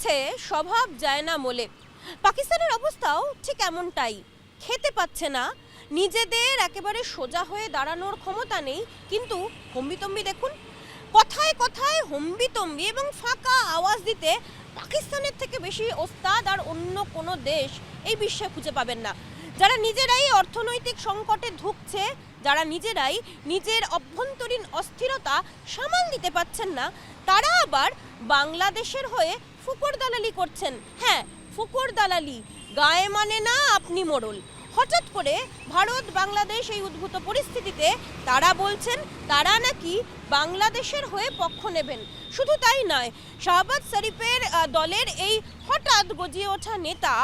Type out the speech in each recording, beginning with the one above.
আছে স্বভাব যায় না মোলে। পাকিস্তানের অবস্থাও ঠিক এমনটাই। খেতে পাচ্ছে না, নিজেদের একেবারে সোজা হয়ে দাঁড়ানোর ক্ষমতা নেই, কিন্তু হম্বিতম্বি দেখুন, কথায় কথায় হম্বিতম্বি এবং ফাঁকা আওয়াজ দিতে পাকিস্তানের থেকে বেশি ওস্তাদ আর অন্য কোনো দেশ এই বিশ্বে খুঁজে পাবেন না। যারা নিজেরাই অর্থনৈতিক সংকটে ধুঁকছে, যারা নিজেরাই নিজের অভ্যন্তরীণ অস্থিরতা সামাল দিতে পারছেন না, তারা আবার বাংলাদেশের হয়ে ফুকর দালালি করছেন। হ্যাঁ, ফুকর দালালি, গায়ে মানে না আপনি মোড়ল। হঠাৎ করে ভারত বাংলাদেশ এই উদ্ভূত পরিস্থিতিতে তারা বলছেন তারা নাকি বাংলাদেশের হয়ে পক্ষ নেবেন। শুধু তাই নয়, শাহবাজ শরীফের দলের এই হঠাৎ গজিয়ে ওঠা নেতা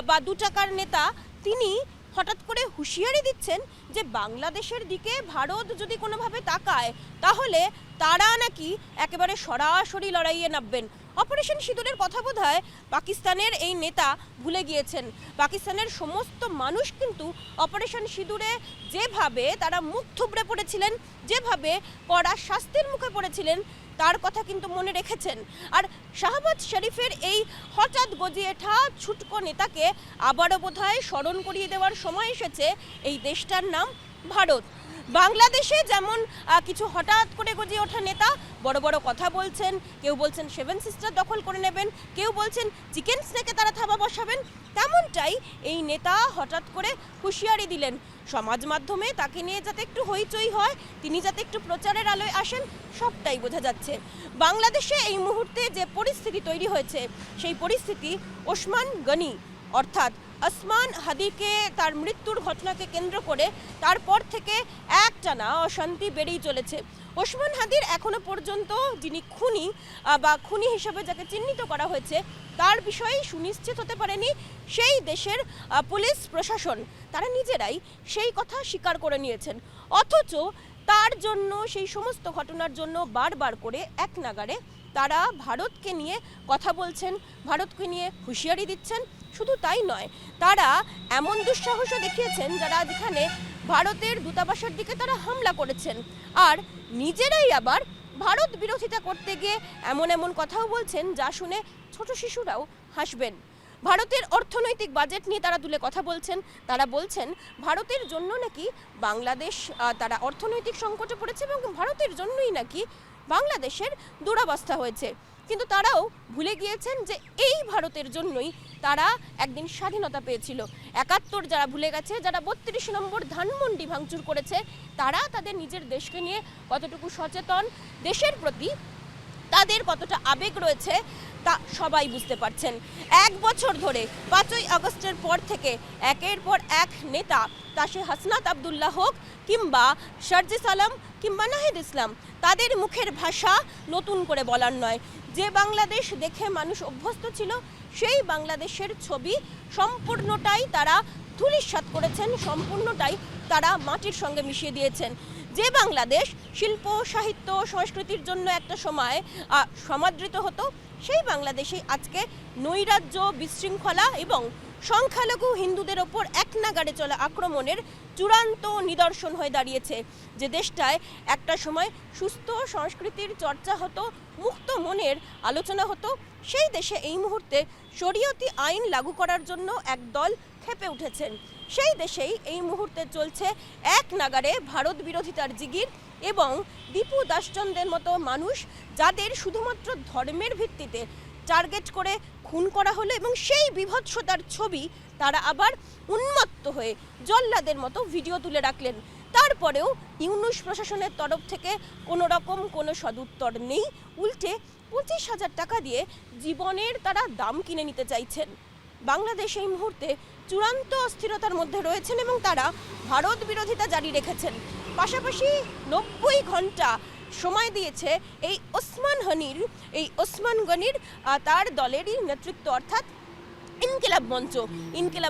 বা দু টাকার নেতা, তিনি হঠাৎ করে হুঁশিয়ারি দিচ্ছেন যে বাংলাদেশের দিকে ভারত যদি কোনোভাবে তাকায় তাহলে তারা নাকি একেবারে সরাসরি লড়াইয়ে নামবেন। অপারেশন সিঁদুরের কথা বোধহয় পাকিস্তানের এই নেতা ভুলে গিয়েছেন। পাকিস্তানের সমস্ত মানুষ কিন্তু অপারেশন সিঁদুরে যেভাবে তারা মুখ থুবড়ে পড়েছিলেন, যেভাবে কড়া শাস্তির মুখে পড়েছিলেন, তার কথা কিন্তু মনে রেখেছেন। আর শাহবাজ শরীফের এই হঠাৎ গজিয়ে ওঠা ছুটকো নেতাকে আবারও বোধহয় স্মরণ করিয়ে দেওয়ার সময় এসেছে। এই দেশটার নাম ভারত। বাংলাদেশে যেমন কিছু হঠাৎ করে গজিয়ে ওঠা নেতা বড় বড় কথা বলছেন, কেউ বলছেন 7 সিস্টার দখল করে নেবেন, কেউ বলছেন চিকেন স্নেকে তারা থাবা বসাবেন, তেমনটাই এই নেতা হঠাৎ করে হুঁশিয়ারি দিলেন। সমাজ মাধ্যমে তাকে নিয়ে যাতে একটু হইচই হয়, তিনি যাতে একটু প্রচারের আলোয় আসেন, সবটাই বোঝা যাচ্ছে। বাংলাদেশে এই মুহূর্তে যে পরিস্থিতি তৈরি হয়েছে, সেই পরিস্থিতি ওসমান গনি অর্থাৎ ওসমান হাদিকে তার মৃত্যুর ঘটনাকে কেন্দ্র করে তারপর থেকে একটানা অশান্তি বেড়েই চলেছে। ওসমান হাদির এখনো পর্যন্ত যিনি খুনি বা খুনি হিসেবে যাকে চিহ্নিত করা হয়েছে, তার বিষয়ে সুনিশ্চিত হতে পারেনি সেই দেশের পুলিশ প্রশাসন। তারা নিজেরাই সেই কথা স্বীকার করে নিয়েছেন। অথচ তার জন্য, সেই সমস্ত ঘটনার জন্য বারবার করে এক নাগাড়ে তারা ভারতকে নিয়ে কথা বলছেন, ভারতকে নিয়ে হুঁশিয়ারি দিচ্ছেন। শুধু তাই নয়, তারা এমন দুঃসাহসও দেখিয়েছেন যারা যেখানে ভারতের দূতাবাসের দিকে তারা হামলা করেছেন। আর নিজেরাই আবার ভারত বিরোধিতা করতে গিয়ে এমন এমন কথাও বলছেন যা শুনে ছোট শিশুরাও হাসবেন। ভারতের অর্থনৈতিক বাজেট নিয়ে তারা তুলে কথা বলছেন। তারা বলছেন ভারতের জন্য নাকি বাংলাদেশ তারা অর্থনৈতিক সংকটে পড়েছে এবং ভারতের জন্যই নাকি বাংলাদেশের দুরবস্থা হয়েছে। কিন্তু তারাও ভুলে গিয়েছেন যে এই ভারতের জন্যই তারা একদিন স্বাধীনতা পেয়েছিল। ৭১ যারা ভুলে গেছে, যারা ৩২ নম্বর ধানমন্ডি ভাঙচুর করেছে, তারা তাদের নিজের দেশকে নিয়ে কতটুকু সচেতন, দেশের প্রতি তাদের কতটা আবেগ রয়েছে, তা সবাই বুঝতে পারছেন। ১ বছর ধরে ৫ই আগস্টের পর থেকে একের পর এক নেতা, তা সে হাসনাত আবদুল্লাহ হোক কিংবা শারজিস আলম কিংবা নাহিদ ইসলাম, তাদের মুখের ভাষা নতুন করে বলার নয়। যে বাংলাদেশ দেখে মানুষ অভ্যস্ত ছিল, সেই বাংলাদেশের ছবি সম্পূর্ণটাই তারা ধূলিসাৎ করেছেন, সম্পূর্ণটাই তারা মাটির সঙ্গে মিশিয়ে দিয়েছেন। যে বাংলাদেশ শিল্প, সাহিত্য, সংস্কৃতির জন্য একটা সময় সমাদৃত হতো, সেই বাংলাদেশেই আজকে নৈরাজ্য, বিশৃঙ্খলা এবং সংখ্যালঘু হিন্দুদের ওপর এক নাগাড়ে চলা আক্রমণের চূড়ান্ত নিদর্শন হয়ে দাঁড়িয়েছে। যে দেশটায় একটা সময় সুস্থ সংস্কৃতির চর্চা হতো, মুক্ত মনের আলোচনা হতো, সেই দেশে এই মুহূর্তে শরীয়তি আইন লাগু করার জন্য এক দল ক্ষেপে উঠেছেন। সেই দেশেই এই মুহূর্তে চলছে এক নাগাড়ে ভারত বিরোধিতার জিগির এবং দীপু দাসচন্দ্রের মতো মানুষ, যাদের শুধুমাত্র ধর্মের ভিত্তিতে টার্গেট করে খুন করা হলো এবং সেই বিভৎসতার ছবি তারা আবার উন্মত্ত হয়ে জল্লাদের মতো ভিডিও তুলে রাখলেন। তারপরেও ইউনূস প্রশাসনের তরফ থেকে কোনো রকম কোনো সদুত্তর নেই, উল্টে ২৫,০০০ টাকা দিয়ে জীবনের তারা দাম কিনে নিতে চাইছেন। বাংলাদেশ এই মুহূর্তে চূড়ান্ত অস্থিরতার মধ্যে রয়েছেন এবং তারা ভারত বিরোধিতা জারি রেখেছেন। পাশাপাশি ৯০ ঘন্টা সময় দিয়েছে এই ওসমান গনির তার দলেরই নেতৃত্ব অর্থাৎ ইনকিলাব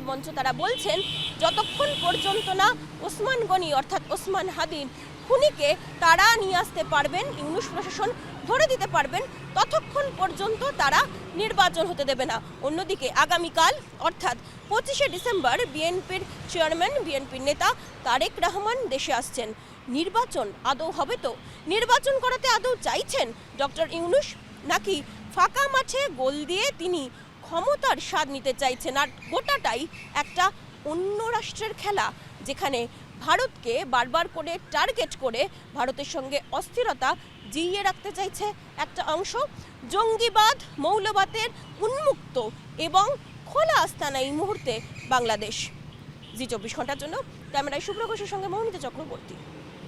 মঞ্চ। তারা বলছেন যতক্ষণ পর্যন্ত না ওসমান গনি অর্থাৎ ওসমান হাদির খুনিকে তারা নিয়ে আসতে পারবেন, ইউনূস প্রশাসন ধরে দিতে পারবেন, ততক্ষণ পর্যন্ত তারা নির্বাচন হতে দেবে না। অন্যদিকে আগামীকাল অর্থাৎ ২৫শে ডিসেম্বর বিএনপির চেয়ারম্যান, বিএনপির নেতা তারেক রহমান দেশে আসছেন। নির্বাচন আদৌ হবে তো? নির্বাচন করাতে আদৌ চাইছেন ডক্টর ইউনূস, নাকি ফাঁকা মাঠে গোল দিয়ে তিনি ক্ষমতার স্বাদ নিতে চাইছেন, আর গোটাটাই একটা অন্য রাষ্ট্রের খেলা, যেখানে ভারতকে বারবার করে টার্গেট করে ভারতের সঙ্গে অস্থিরতা জিইয়ে রাখতে চাইছে একটা অংশ। জঙ্গিবাদ, মৌলবাদের উন্মুক্ত এবং খোলা আস্তানা এই মুহূর্তে বাংলাদেশ। জি 24 ঘন্টার জন্য ক্যামেরায় শুভ্র ঘোষের সঙ্গে মৌমিতা চক্রবর্তী।